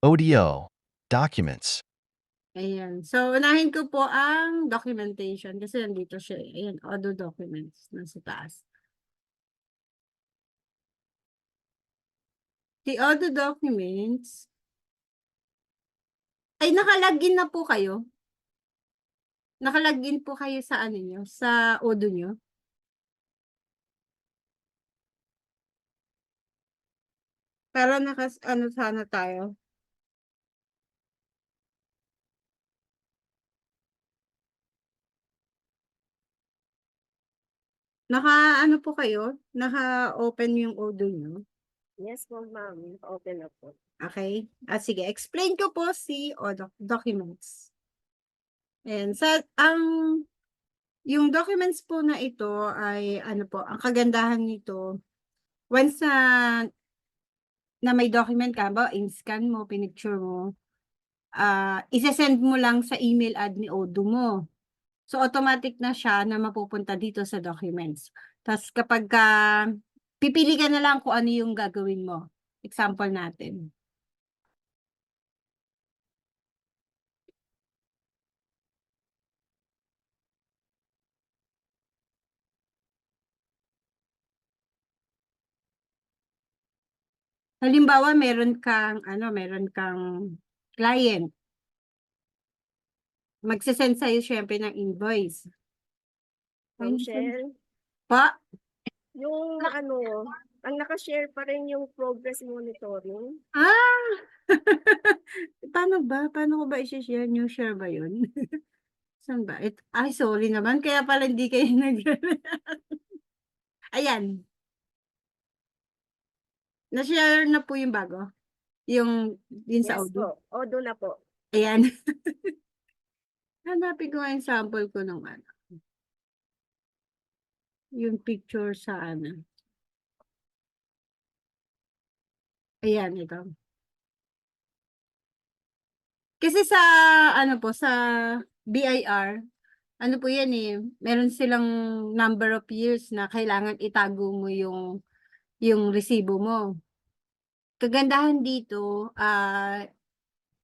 ODO, documents. Ayan. So, unahin ko po ang documentation kasi nandito siya. Ayan, auto documents nasa taas. The auto documents, ay nakalagin na po kayo. Nakalagin po kayo sa ano nyo, sa Odoo nyo. Para ano sana tayo. Ano po kayo? Naka-open yung Odoo nyo. Yes po, ma'am. Open na po. Okay? Sige, explain ko po si documents. And yung documents po na ito ay ano po, ang kagandahan nito, once na may document ka ba, in-scan mo, pinicture mo, isa-send mo lang sa email ad ni Odoo mo. So, automatic na siya na mapupunta dito sa documents. Tapos kapag pipili ka na lang kung ano yung gagawin mo. Example natin. Halimbawa, meron kang client. Magsisend sa'yo syempre ng invoice. Ma'am Shell, Pa? yung ang nakashare pa rin yung progress monitoring. Paano ba? Paano ko ba i-share? New share ba yun? Saan ba? Ay, sorry naman. Kaya pala hindi kayo nag... Ayan. Na-share na po yung bago. Yung sa Yes Odoo. po. Odoo na po. Ayan. Hanapin ko yung sample ko nung yung picture sa Ayan, ito. Kasi sa sa BIR, ano po yan eh, meron silang number of years na kailangan itago mo yung resibo mo. Kagandahan dito,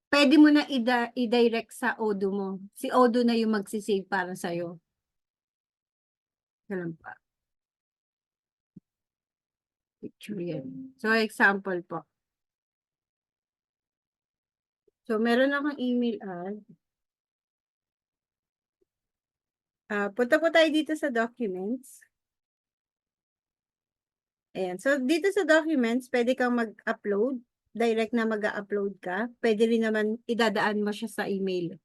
pwede mo na i-direct sa Odoo mo. Si Odoo na yung magsisave para sa'yo. Ganun pa. Picture yan. So, example po. So, meron akong email ad. Punta po tayo dito sa documents. Ayan. So, dito sa documents, pwede kang mag-upload. Direct na mag-upload ka. Pwede rin naman idadaan mo siya sa email.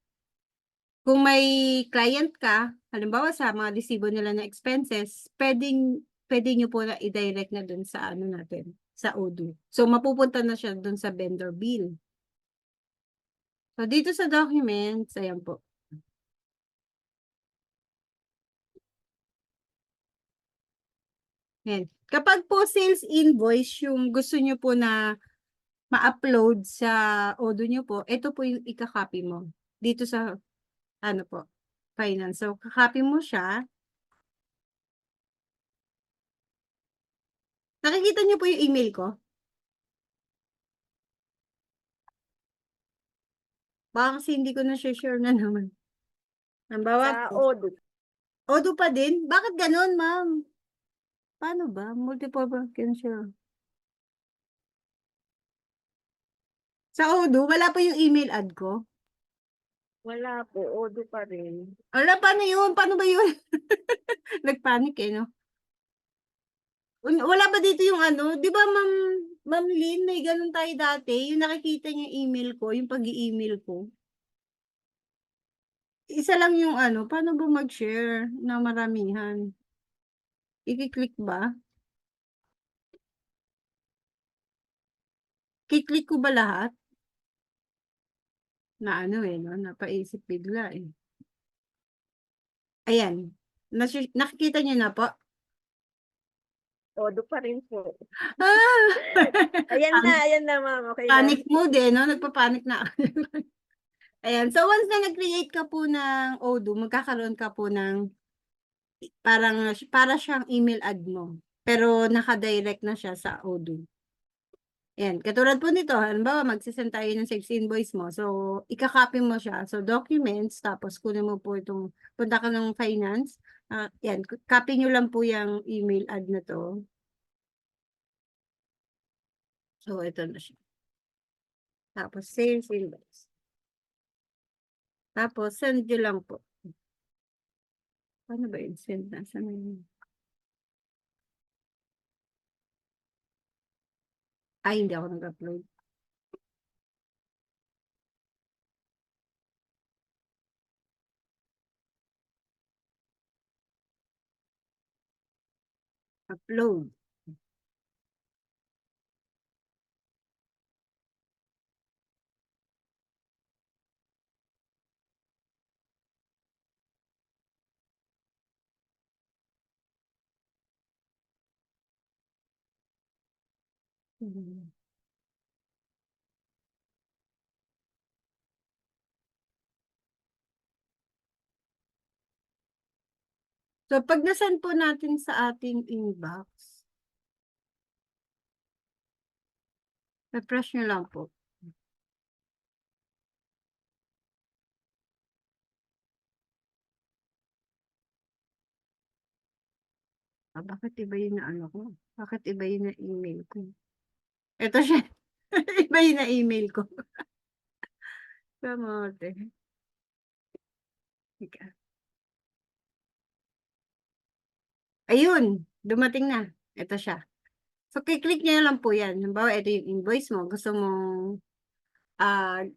Kung may client ka, halimbawa sa mga resibo nila na expenses, pwede nyo po na i-direct na dun sa natin, sa Odoo. So, mapupunta na siya dun sa vendor bill. So, dito sa documents, ayan po. Ayan. Kapag po sales invoice, yung gusto nyo po na ma-upload sa Odoo nyo po, ito po yung ika-copy mo. Dito sa, po, finance. So, kakopy mo siya. Nakikita nyo po yung email ko? Baka kasi hindi ko na-share na naman. Halimbawa Sa po. Odoo. Odoo pa din? Bakit ganun, ma'am? Paano ba? Multiple ba? Siya. Sa Odoo, wala pa yung email ad ko? Wala po. Odoo pa rin. Wala, paano yun? Paano ba yun? Nagpanic no? Wala ba dito yung di ba Ma'am Lynn, may ganun tayo dati, yung nakikita niya yung email ko, yung pag-i-email ko. Isa lang yung paano ba mag-share na maramihan? I-click ba? Kiklik ko ba lahat? Na no? Napaisip bigla eh. Ayan. Nakikita niyo na po? Odoo pa rin po. Ayan Ayan na, ma'am. Okay na. Panic mode no? Nagpa-panic na. Ayan. So, once na nag-create ka po ng Odoo, magkakaroon ka po ng para siyang email ad mo. Pero naka-direct na siya sa Odoo. Yan, katulad po nito, halimbawa magsisend tayo ng sales invoice mo. So, ika-copy mo siya. So, documents, tapos kunin mo po itong, punta ka ng finance. Yan, copy nyo lang po yung email ad na to. So, ito na siya. Tapos, sales invoice. Tapos, send nyo lang po. Paano ba yun? Send na. Saan na yun? Ay, hindi ako nag-upload. Upload. So, pag nasend po natin sa ating inbox, refresh nyo lang po. Bakit iba yun na ano ko? Bakit iba yun na email ko? Ito siya. Iba yun na email ko. Kamote. Teka. Ayun, dumating na. Ito siya. So, kiklik nyo lang po yan. Halimbawa, ito yung invoice mo. Gusto mong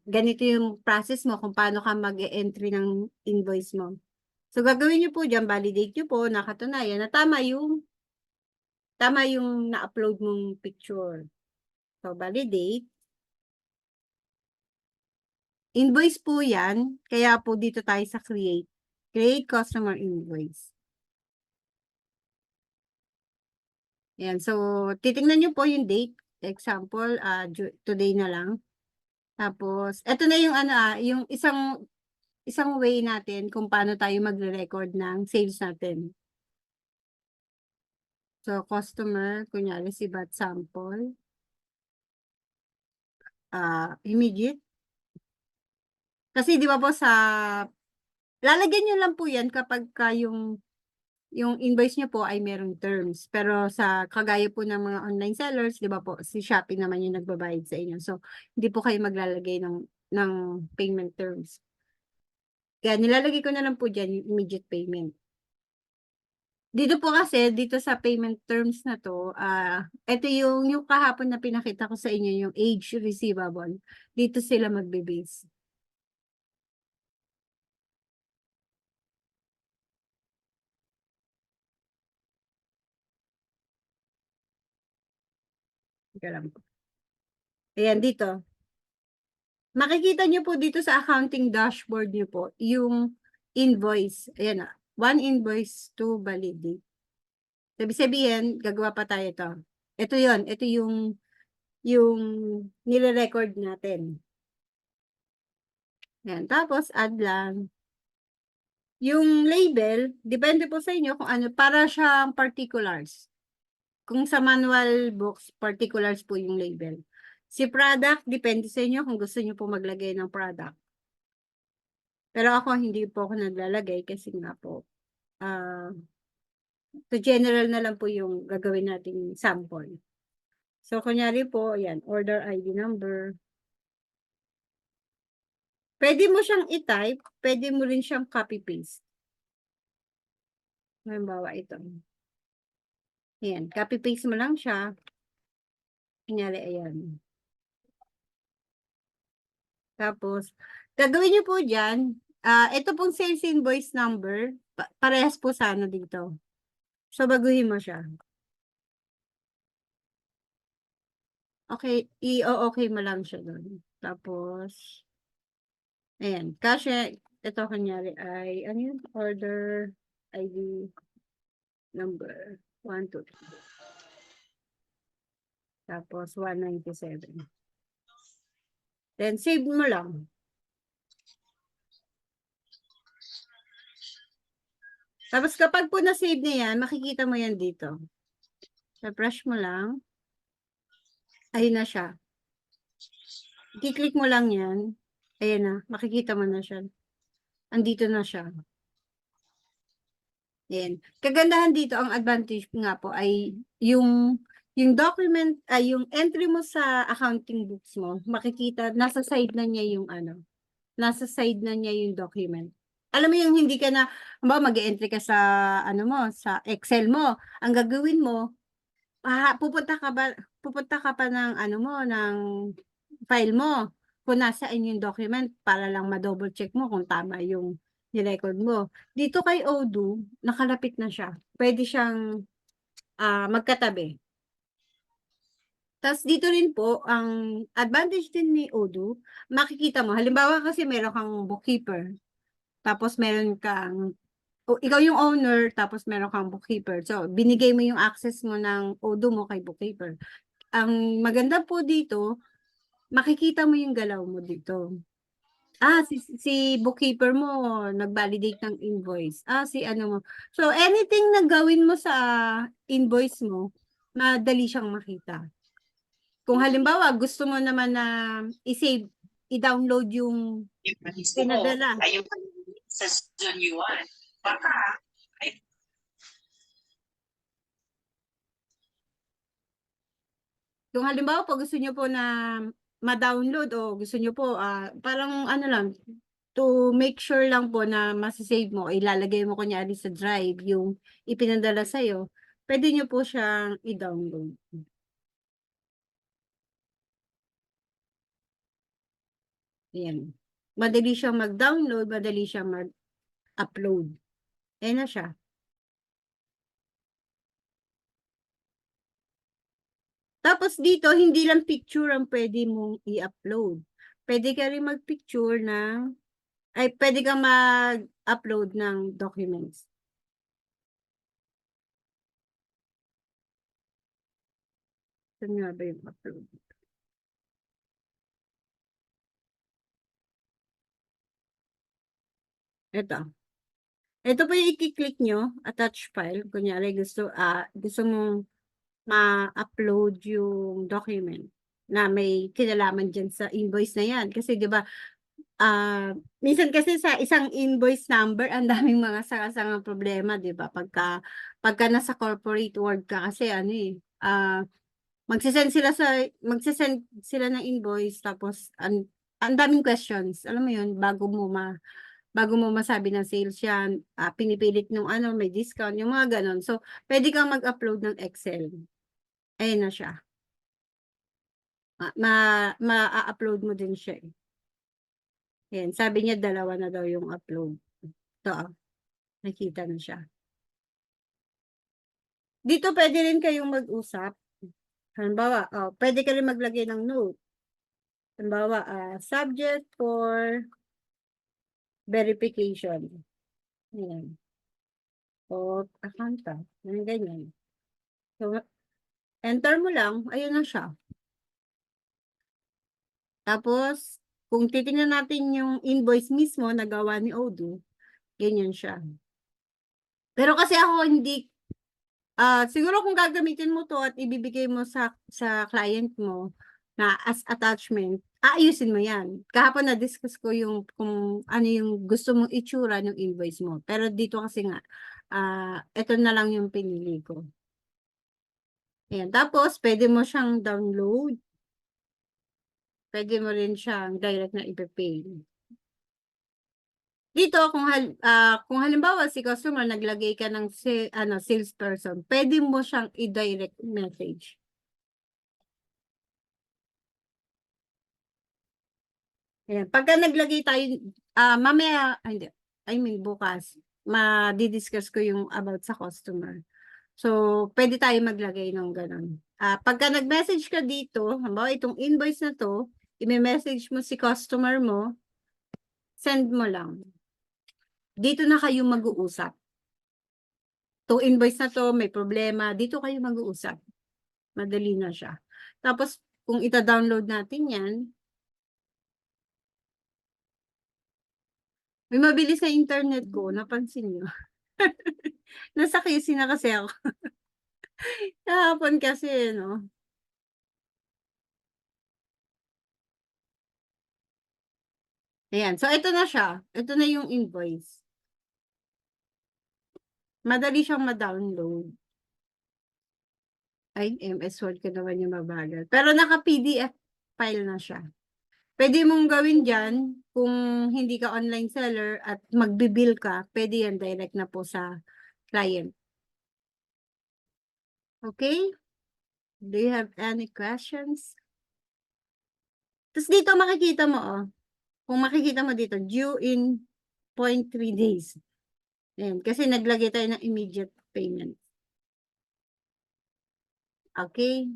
ganito yung process mo kung paano ka mag-e-entry ng invoice mo. So, gagawin nyo po dyan, validate nyo po, nakatunayan na tama yung na-upload mong picture. So, validate. Invoice po yan, kaya po dito tayo sa create. Create customer invoice. Yan, so titingnan nyo po yung date. Example, today na lang. Tapos, eto na yung yung isang way natin kung paano tayo magre-record ng sales natin. So, customer, kunyari si bat sample. Immediate. Kasi di ba po lalagyan nyo lang po yan kapag yung invoice nyo po ay merong terms. Pero sa kagaya po ng mga online sellers, di ba po, si Shopee naman yung nagbabayad sa inyo. So, hindi po kayo maglalagay ng payment terms. Kaya nilalagay ko na lang po dyan yung immediate payment. Dito po kasi, dito sa payment terms na to, ito yung kahapon na pinakita ko sa inyo, yung age receivable. Dito sila magbe-base. Teka lang po. Ayan, dito. Makikita nyo po dito sa accounting dashboard nyo po, yung invoice. Ayan na. One invoice to validate. Sabi sabihin, gagawa pa tayo ito. Ito yon, ito yung nire-record natin. Ayan. Tapos, add lang. Yung label, depende po sa inyo kung ano, para siyang particulars. Kung sa manual books, particulars po yung label. Si product, depende sa inyo kung gusto nyo po maglagay ng product. Pero ako, hindi po ako naglalagay kasi nga po, to general na lang po yung gagawin nating sample. So, kunyari po, yan, order ID number. Pwede mo siyang i-type, pwede mo rin siyang copy-paste. Halimbawa, ito. Ayan, copy-paste mo lang siya. Kunyari, ayan. Tapos, gagawin niyo po dyan, ito pong sales invoice number, parehas po sana dito. So, baguhin mo siya. Okay, i-okay mo lang siya doon. Tapos, ayan, kasi, ito kunyari ay, ano yun, order ID number 1, 2, 3. Tapos, 197. Then, save mo lang. Tapos, kapag po na-save na yan, makikita mo yan dito. Refresh mo lang. Ayun na siya. I-click mo lang yan. Ayan na, makikita mo na siya. Andito na siya. Ayan. Kagandahan dito, ang advantage nga po ay yung document, ay yung entry mo sa accounting books mo, makikita, nasa side na niya yung ano, nasa side na niya yung document. Alam mo yung hindi ka na, mag-entry ka sa, ano mo, sa Excel mo. Ang gagawin mo, pupunta ka pa ng, ano mo, ng file mo, kung nasaan yung document, para lang ma-double check mo kung tama yung nirecord mo. Dito kay Odoo, nakalapit na siya. Pwede siyang magkatabi. Tapos dito rin po, ang advantage din ni Odoo, makikita mo, halimbawa kasi meron kang bookkeeper, tapos meron kang, ikaw yung owner, tapos meron kang bookkeeper. So, binigay mo yung access mo ng Odoo mo kay bookkeeper. Ang maganda po dito, makikita mo yung galaw mo dito. Si bookkeeper mo, nag-validate ng invoice. Si ano mo. So, anything na gawin mo sa invoice mo, madali siyang makita. Kung halimbawa, gusto mo naman na i-save, i-download yung pinadala. Ayun sa Zone U1. Baka, Kung halimbawa po gusto nyo po na ma-download o gusto nyo po, parang ano lang, to make sure lang po na masasave mo, ilalagay mo kunyari sa drive yung ipinadala sa'yo, pwede nyo po siyang i-download. Ayan. Madali siyang mag-download, madali siyang mag-upload. Ayan na siya. Tapos dito, hindi lang picture ang pwede mong i-upload. Pwede ka rin mag-picture ng, pwede ka mag-upload ng documents. Saan nga ba yung upload? Ito. Ito po yung i-click nyo, attach file. Kunyari, gusto mong ma-upload yung document na may kinalaman dyan sa invoice na yan. Kasi di ba, minsan kasi sa isang invoice number, ang daming mga sanga-sangang problema, di ba? Pagka nasa corporate world ka kasi magsisend sila ng invoice, tapos ang daming questions. Alam mo yun, bago mo masabi ng sales yan, pinipilit nung may discount, yung mga ganon. So, pwede kang mag-upload ng Excel. Ayun na siya. Ma-upload mo din siya eh. Ayan, sabi niya 2 na daw yung upload. Ito, nakita na siya. Dito pwede rin kayong mag-usap. Halimbawa, pwede ka rin maglagay ng note. Halimbawa, subject for verification. Ayan. O, accountant. Ganyan. So, enter mo lang, ayun na siya. Tapos, kung titingnan natin yung invoice mismo na gawa ni Odoo, ganyan siya. Pero kasi ako hindi, siguro kung gagamitin mo to at ibibigay mo sa client mo na as attachment, aayusin mo yan. Kahapon na-discuss ko yung kung ano yung gusto mong itsura ng invoice mo. Pero dito kasi nga, ito na lang yung pinili ko. Ayan. Tapos, pwede mo siyang download. Pwede mo rin siyang direct na ipipay. Dito, kung halimbawa si customer naglagay ka ng salesperson, pwede mo siyang i-direct message. Ayan. Pagka naglagay tayo, mamaya, hindi, bukas, ma-discuss ko yung about sa customer. So, pwede tayo maglagay ng ganun. Pagka nag-message ka dito, halimbawa itong invoice na to, i-message mo si customer mo, send mo lang. Dito na kayo mag-uusap. Itong invoice na to, may problema, dito kayo mag-uusap. Madali na siya. Tapos, kung ita-download natin yan, may mabilis sa internet ko, napansin nyo. Nasa QC na kasi ako. Kahapon kasi, no? Ayan. So, ito na siya. Ito na yung invoice. Madali siyang ma-download. Ay, MS Word ko naman yung mabagal. Pero naka-PDF file na siya. Pwede mong gawin dyan kung hindi ka online seller at magbibill ka, pwede yan direct na po sa client. Okay? Do you have any questions? Tapos dito makikita mo, oh. Kung makikita mo dito, due in 0.3 days. Ayan, kasi naglagay tayo ng immediate payment. Okay?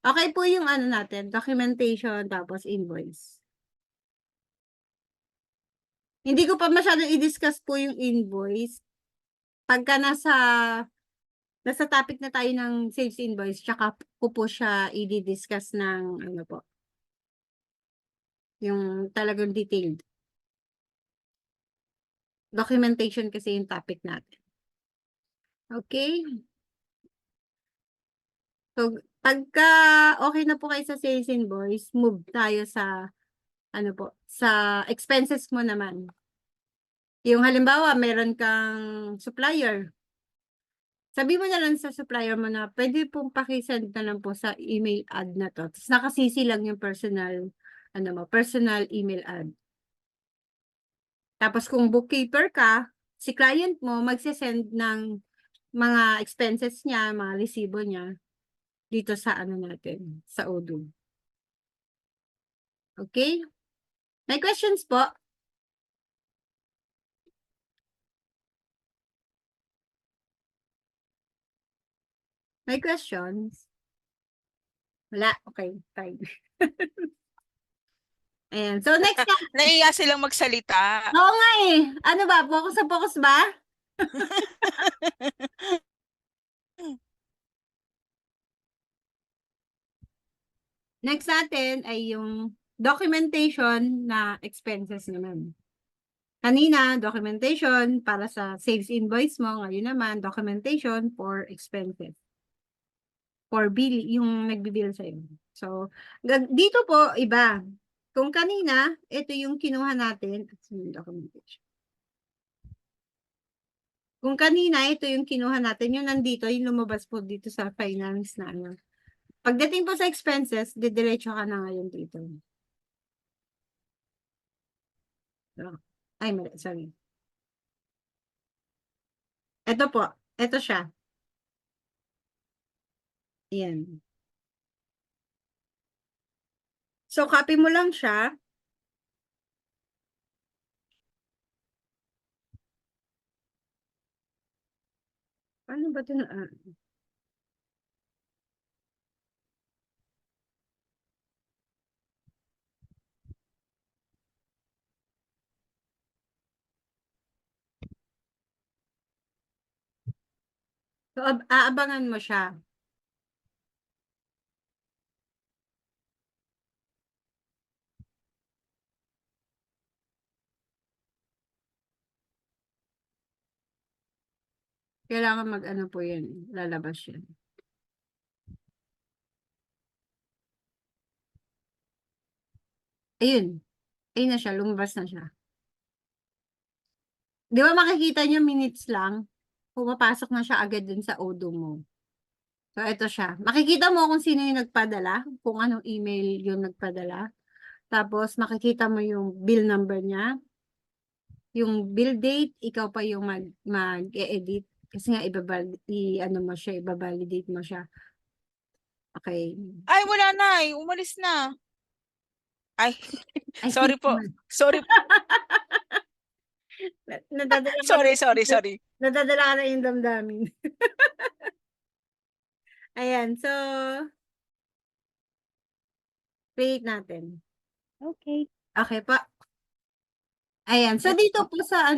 Okay po yung ano natin, documentation tapos invoice. Hindi ko pa masyadong i-discuss po yung invoice. Pagka nasa topic na tayo ng sales invoice, tsaka ko po siya i-discuss ng ano po, yung talagang detailed. Documentation kasi yung topic natin. Okay? So, pagka okay na po kayo sa sales invoice, move tayo sa ano po, sa expenses mo naman. Yung halimbawa, meron kang supplier. Sabi mo na lang sa supplier mo na pwede pong pakisend na lang po sa email ad na to. Tapos nakasisi lang yung personal, ano mo, personal email ad. Tapos kung bookkeeper ka, si client mo magsisend ng mga expenses niya, mga resibo niya dito sa ano natin, sa Odoo. Okay? May questions po? May questions? Wala? Okay, fine. Ayan. So, next na. Naiya silang magsalita. Oo nga eh. Ano ba? Focus sa focus ba? Next natin ay yung documentation na expenses naman. Kanina, documentation para sa sales invoice mo. Ngayon naman, documentation for expenses. For bill, yung nagbibill sa'yo. So, dito po, iba. Kung kanina, ito yung kinuha natin. Documentation. Kung kanina, ito yung kinuha natin. Yung nandito, yung lumabas po dito sa finance na ano. Pagdating po sa expenses, didiretso ka na ngayon dito. So, ay, mali, sorry. Ito po. Ito siya. Ayan. So, copy mo lang siya. Paano ba ito na? So, aabangan mo siya. Kailangan mag-ano po yan. Lalabas yan. Ayun. Ayun na siya. Lumabas na siya. Di ba makikita nyo minutes lang? Pumapasok na siya agad dun sa Odoo mo. So, ito siya. Makikita mo kung sino yung nagpadala, kung anong email yung nagpadala. Tapos, makikita mo yung bill number niya. Yung bill date, ikaw pa yung mag-e-edit. Kasi nga, ano mo siya, ibabalidate mo siya. Okay. Ay, wala na eh. Umalis na. Ay, Ay, sorry po. Sorry. Nadadala ka Sorry, na- sorry, sorry. Nadadala ka na yung damdamin. Ayan, so, create natin. Okay. Okay pa. Ayan, so dito po sa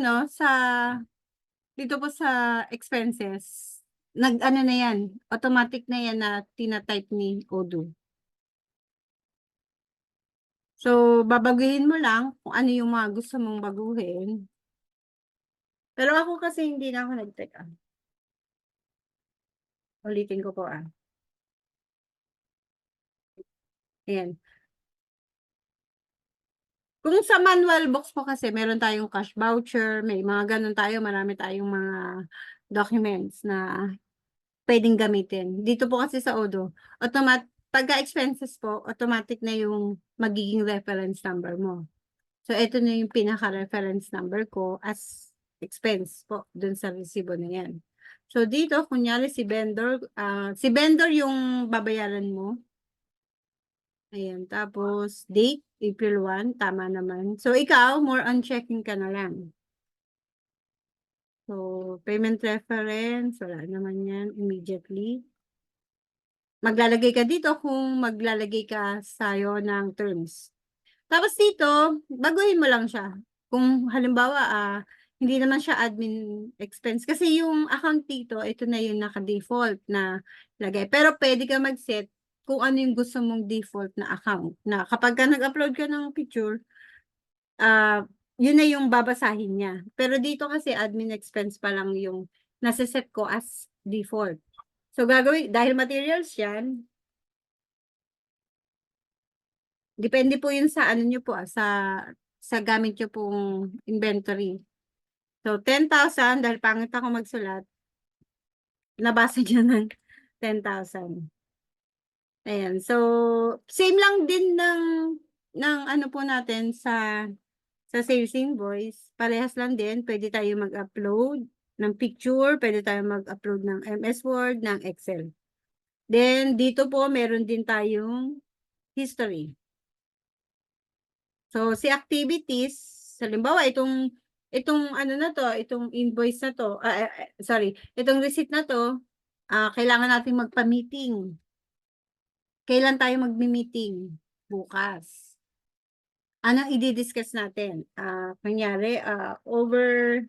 dito po sa expenses, nag-ano na yan, automatic na yan na tina-type ni Odoo. So, babaguhin mo lang kung ano yung mga gusto mong baguhin. Pero ako kasi hindi na ako nag-type. Ulitin ko po Ayan. Kung sa manual box po kasi, meron tayong cash voucher, may mga ganun tayo, marami tayong mga documents na pwedeng gamitin. Dito po kasi sa Odoo, pagka-expenses po, automatic na yung magiging reference number mo. So, ito na yung pinaka-reference number ko as expense po dun sa resibo na yan. So, dito, kunyari si vendor yung babayaran mo. Ayan, tapos date, April 1, tama naman. So, ikaw, more on checking ka na lang. So, payment reference, wala naman yan immediately. Maglalagay ka dito kung maglalagay ka sa'yo ng terms. Tapos dito, baguhin mo lang siya. Kung halimbawa, hindi naman siya admin expense. Kasi yung account dito, ito na yung naka-default na lagay. Pero pwede ka mag-set kung ano yung gusto mong default na account. Na kapag ka nag-upload ka ng picture, yun na yung babasahin niya. Pero dito kasi admin expense pa lang yung nasa-set ko as default. So gagawin, dahil materials yan, depende po yun sa ano nyo po, sa gamit nyo pong inventory. So 10,000, dahil pangit ako magsulat, nabasa nyo ng 10,000. Ayan, so same lang din ng ano po natin sa sales invoice. Parehas lang din, pwede tayo mag-upload ng picture, pwede tayo mag-upload ng MS Word, ng Excel. Then dito po meron din tayong history. So, si activities, halimbawa, itong ano na to, itong invoice na to, itong receipt na to, kailangan natin magpa-meeting. Kailan tayo magmi-meeting? Bukas. Anong i-discuss natin? Kunyari, over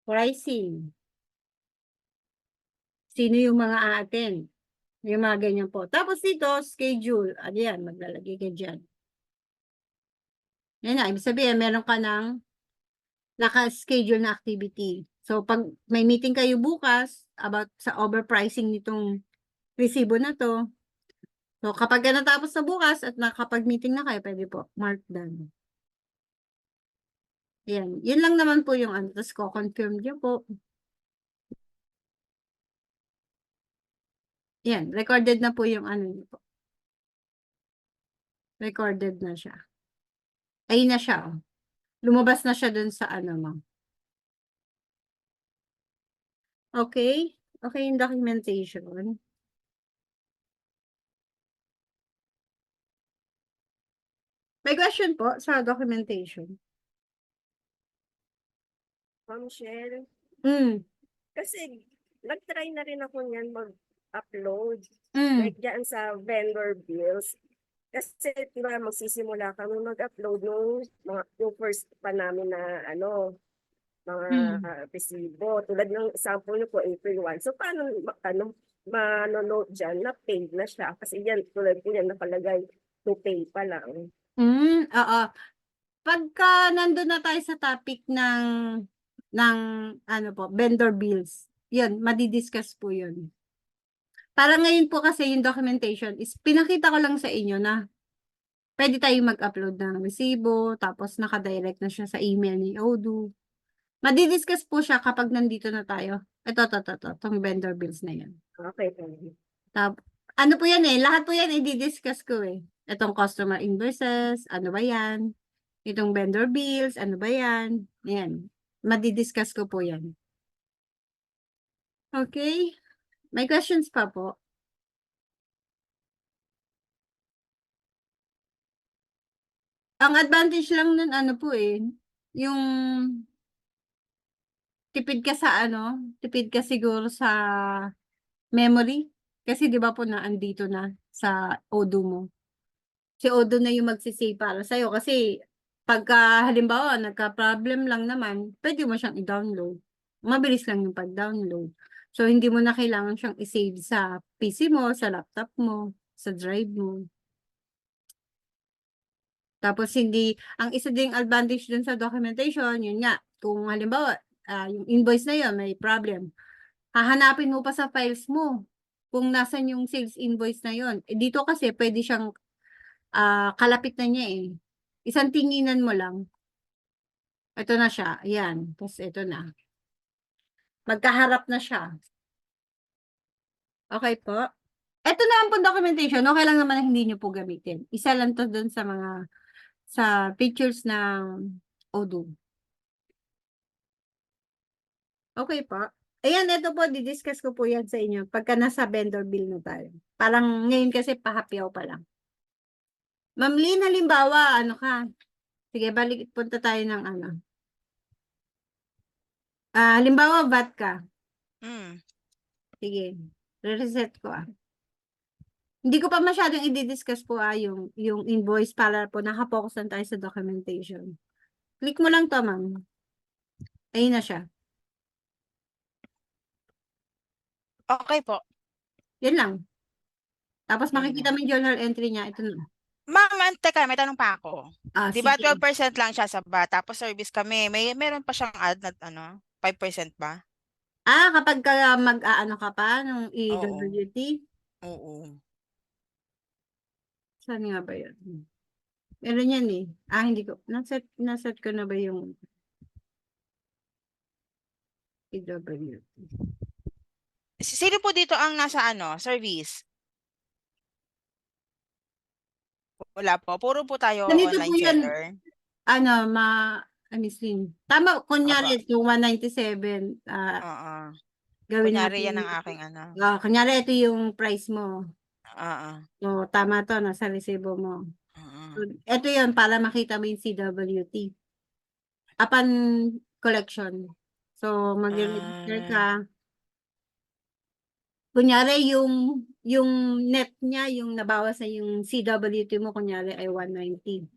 pricing. Sino yung mga a-attend? Yung mga ganyan po. Tapos dito, schedule. Ayan, maglalagay ka dyan. Yan na, ibig sabihin, meron ka ng naka-schedule na activity. So, pag may meeting kayo bukas about sa overpricing nitong resibo na to, so kapag natapos na bukas at nakapag-meeting na kayo, pwede po, mark done. Yan, yun lang naman po yung ano, tapos ko-confirm nyo po. Yan, recorded na po yung ano nyo po. Recorded na siya. Ayun na siya, oh. Lumabas na siya dun sa ano mo. Okay? Okay yung documentation. May question po sa documentation. Ma'am Shell, kasi nag-try na rin ako niyan mag-upload. Like dyan sa vendor bills. Kasi diba magsisimula kami mag-upload yung first pa namin na mga resibo. Tulad ng example nyo po, April 1. So paano manonote dyan na paid na siya? Kasi yan, tulad ko yan nakalagay to pay pa lang. Oo. Pagka nandun na tayo sa topic ng ano po, vendor bills, yun, madidiscuss po yun. Para ngayon po kasi yung documentation is pinakita ko lang sa inyo na pwede tayong mag-upload ng resibo, tapos nakadirect na siya sa email ni Odoo. Madidiscuss po siya kapag nandito na tayo. Itong vendor bills na yan. Okay. Ano po yan eh, lahat po yan i-discuss ko eh. Itong customer invoices, ano ba yan? Itong vendor bills, ano ba yan? Yan. Madidiscuss ko po yan. Okay? May questions pa po? Ang advantage lang nun ano po eh, yung tipid ka sa tipid ka siguro sa memory. Kasi di ba po na andito na sa Odoo mo. Si Odoo na yung magsisave para sa'yo. Kasi pagka halimbawa nagka-problem lang naman, pwede mo siyang i-download. Mabilis lang yung pag-download. So hindi mo na kailangan siyang i-save sa PC mo, sa laptop mo, sa drive mo. Tapos ang isa ding advantage dun sa documentation, yun nga, kung halimbawa, yung invoice na yun, may problem. Hahanapin mo pa sa files mo kung nasan yung sales invoice na yun. Dito kasi pwede siyang kalapit na niya eh. Isang tinginan mo lang. Ito na siya. Ayan. Tapos ito na. Magkaharap na siya. Okay po. Ito na po documentation. Okay lang naman na hindi nyo po gamitin. Isa lang to dun sa mga sa pictures ng Odoo. Okay po. Ayan, ito po, didiscuss ko po yan sa inyo pagka nasa vendor bill na tayo. Parang ngayon kasi pahapyaw pa lang. Ma'am Lynn, halimbawa, ano ka? Sige, balik, punta tayo ng ano. Halimbawa, VAT ka. Mm. Sige, re-reset ko Hindi ko pa masyadong i-discuss po yung invoice para po nakapokus lang tayo sa documentation. Click mo lang to, ma'am. Ayun na siya. Okay po. Yan lang. Tapos Yan makikita lang. mo yung journal entry niya. Ito na. Ma'am, teka, may tanong pa ako. Di ba Sige. 12% lang siya sa VAT, tapos service kami, meron pa siyang add na ano, 5% ba? Kapag ka mag-aano ka pa ng Oo. EWT, Oo. saan nga ba yun? Meron yan eh. Hindi ko. Naset ko na ba yung EWT? Sino po dito ang nasa ano, service? Wala po. Puro po tayo Ganito po online yan. seller. Miss Lynn. Tama, Opo. kunyari, yung 197, Oo. gawin Kunyari yan natin. ang aking ano. Kunyari, ito yung price mo. Oo. So, tama to, nasa resibo mo. Oo. So, ito yun, para makita mo yung CWT. Upon collection. So, mag-register ka. Kunyari, yung net niya, yung nabawas na yung CWT mo, kunyari ay 190.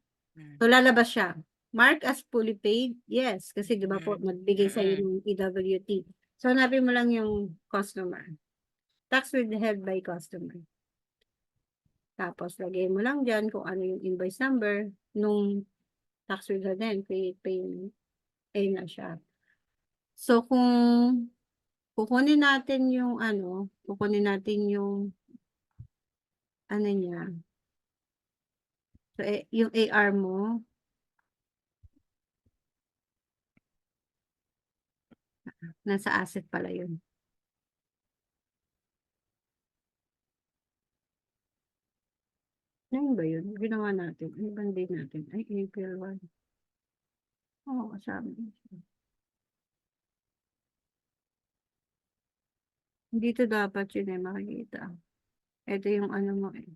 So, lalabas siya. Mark as fully paid? Yes. Kasi di ba po, magbigay sa'yo ng EWT. So, hanapin mo lang yung customer. Tax withheld by customer. Tapos, lagay mo lang dyan kung ano yung invoice number nung tax withheld din. Pay na siya. So, kung kukunin natin yung ano niya. So, yung AR mo, nasa asset pala yun. Ano ba yun? Ginawa natin. Ano bang date natin? Ay, April 1. Oo, sabi. Dito dapat yun makikita. Ito yung ano mo eh.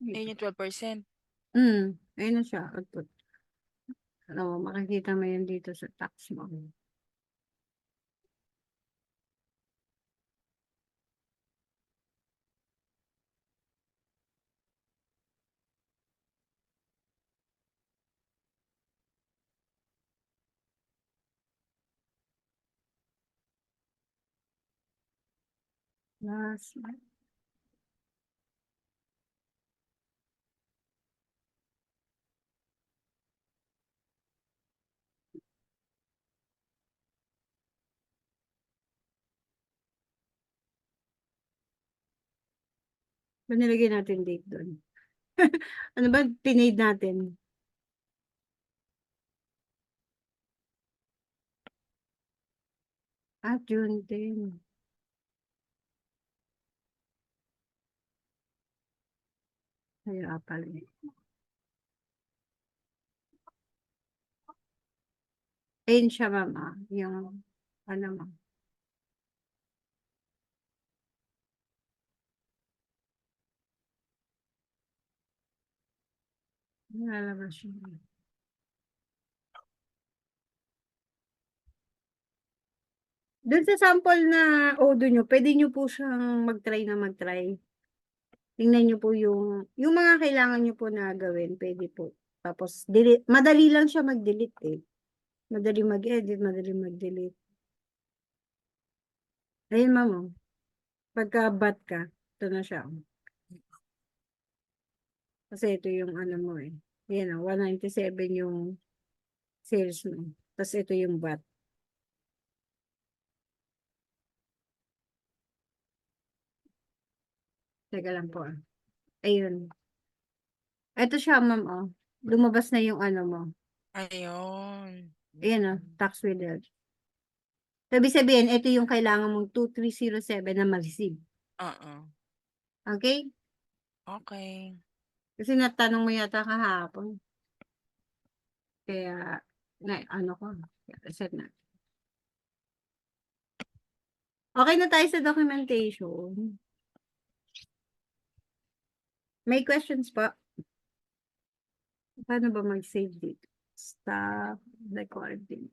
Ayun yung 12%. Ayun na siya. Output. Makikita mo yun dito sa tax mo. Last month. Ba nilagay natin date doon? Ano ba pinade natin? June 10. Kaya pala. Ayun siya, mama. Yung, ano mo. Lalabas siya. Doon sa sample na Odoo nyo, pwede nyo po siyang mag-try. Tingnan nyo po yung mga kailangan nyo po na gawin, pwede po. Tapos, delete, madali lang siya mag-delete eh. Madali mag-edit, madali mag-delete. Ayun, ma'am. Pagka bat ka, ito na siya. Kasi ito yung ano mo eh. Ayan 197 yung sales mo. Tapos ito yung bat. Teka lang po. Ayun. Ito siya, ma'am, lumabas na yung ano mo. Ayun. Ayan o, tax withheld. Sabi sabihin, ito yung kailangan mong 2307 na ma-receive. Oo. Okay? Okay. Kasi natanong mo yata kahapon. Kaya, ano ko, reset na. Okay na tayo sa documentation. May questions pa? Paano ba mag-save dito? Stop recording.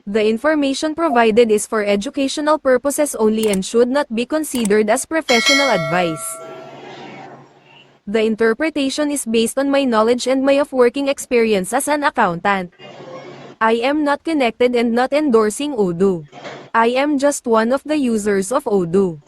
The information provided is for educational purposes only and should not be considered as professional advice. The interpretation is based on my knowledge and my of working experience as an accountant. I am not connected and not endorsing Odoo. I am just one of the users of Odoo.